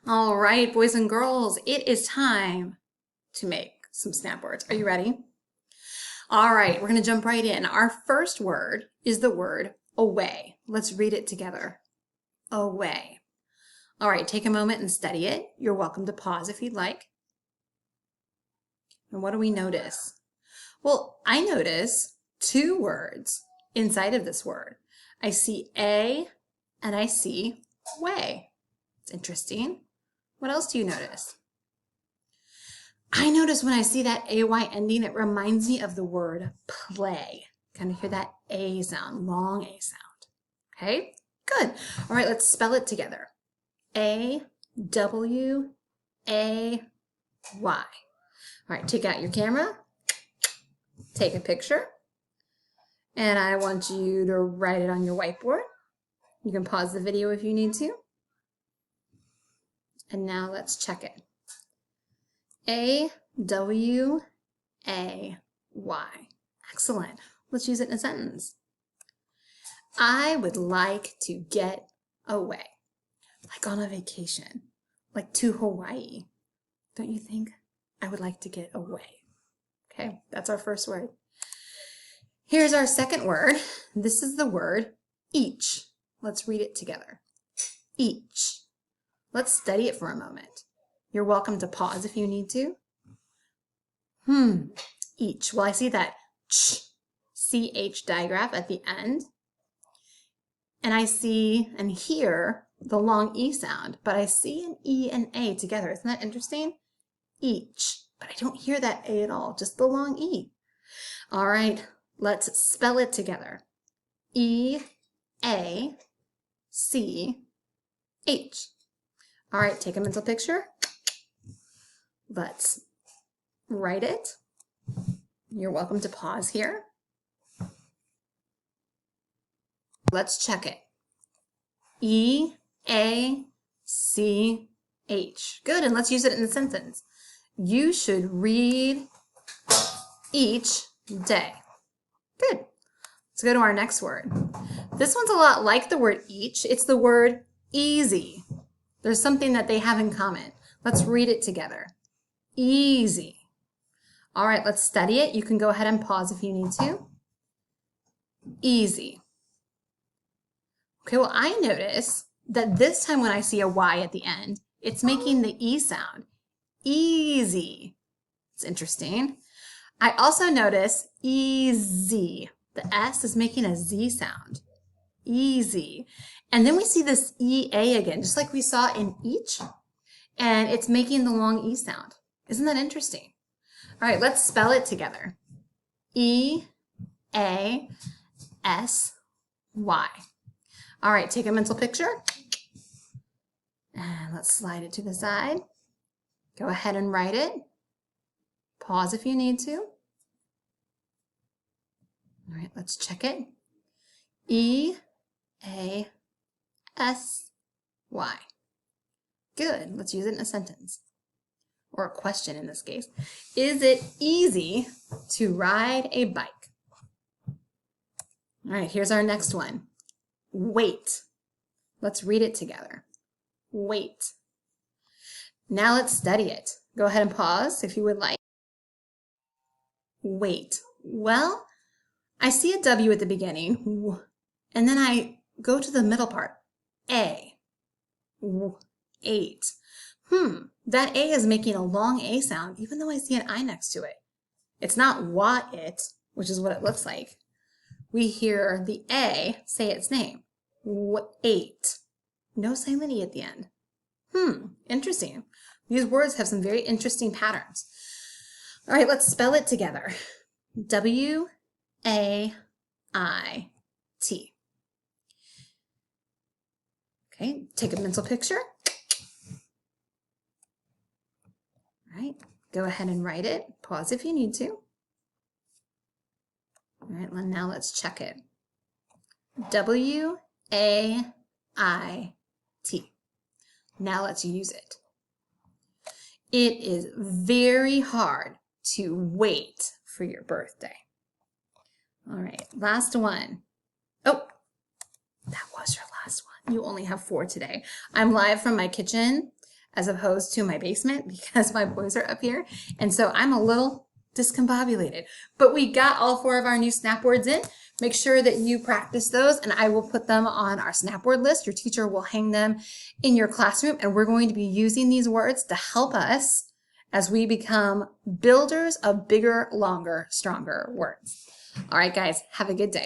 All right, boys and girls, it is time to make some snap words. Are you ready? All right, we're going to jump right in. Our first word is the word away. Let's read it together. Away. All right, take a moment and study it. You're welcome to pause if you'd like. And what do we notice? Well, I notice two words inside of this word. I see a and I see way. It's interesting. What else do you notice? I notice when I see that AY ending, it reminds me of the word play. Kind of hear that A sound, long A sound. Okay, good. All right, let's spell it together. A-W-A-Y. All right, take out your camera, take a picture, and I want you to write it on your whiteboard. You can pause the video if you need to. And now let's check it. A-W-A-Y. Excellent. Let's use it in a sentence. I would like to get away. Like on a vacation. Like to Hawaii. Don't you think? I would like to get away. Okay, that's our first word. Here's our second word. This is the word each. Let's read it together. Each. Let's study it for a moment. You're welcome to pause if you need to. Each. Well, I see that CH digraph at the end. And I see and hear the long E sound, but I see an E and A together. Isn't that interesting? Each. But I don't hear that A at all, just the long E. All right, let's spell it together. E-A-C-H. All right, take a mental picture. Let's write it. You're welcome to pause here. Let's check it. E-A-C-H. Good, and let's use it in a sentence. You should read each day. Good. Let's go to our next word. This one's a lot like the word each. It's the word easy. There's something that they have in common. Let's read it together. Easy. All right, let's study it. You can go ahead and pause if you need to. Easy. Okay, well, I notice that this time when I see a Y at the end, it's making the E sound. Easy. It's interesting. I also notice easy. The S is making a Z sound. Easy. And then we see this EA again, just like we saw in each, and it's making the long E sound. Isn't that interesting? All right, let's spell it together. E-A-S-Y. All right, take a mental picture. And let's slide it to the side. Go ahead and write it. Pause if you need to. All right, let's check it. E-A-S-Y. Good. Let's use it in a sentence. Or a question in this case. Is it easy to ride a bike? All right, here's our next one. Wait. Let's read it together. Wait. Now let's study it. Go ahead and pause if you would like. Wait. Well, I see a W at the beginning, and then I go to the middle part. A. Eight. That A is making a long A sound, even though I see an I next to it. It's not wa-it, which is what it looks like. We hear the A say its name. Eight. No silent E at the end. Interesting. These words have some very interesting patterns. All right, let's spell it together. W-A-I-T. Okay, take a mental picture. All right, go ahead and write it. Pause if you need to. All right, now let's check it. W-A-I-T. Now let's use it. It is very hard to wait for your birthday. All right, last one. Oh, that was your last one. You only have 4 today. I'm live from my kitchen as opposed to my basement because my boys are up here. And so I'm a little discombobulated. But we got all 4 of our new snap words in. Make sure that you practice those, and I will put them on our snap word list. Your teacher will hang them in your classroom, and we're going to be using these words to help us as we become builders of bigger, longer, stronger words. All right, guys, have a good day.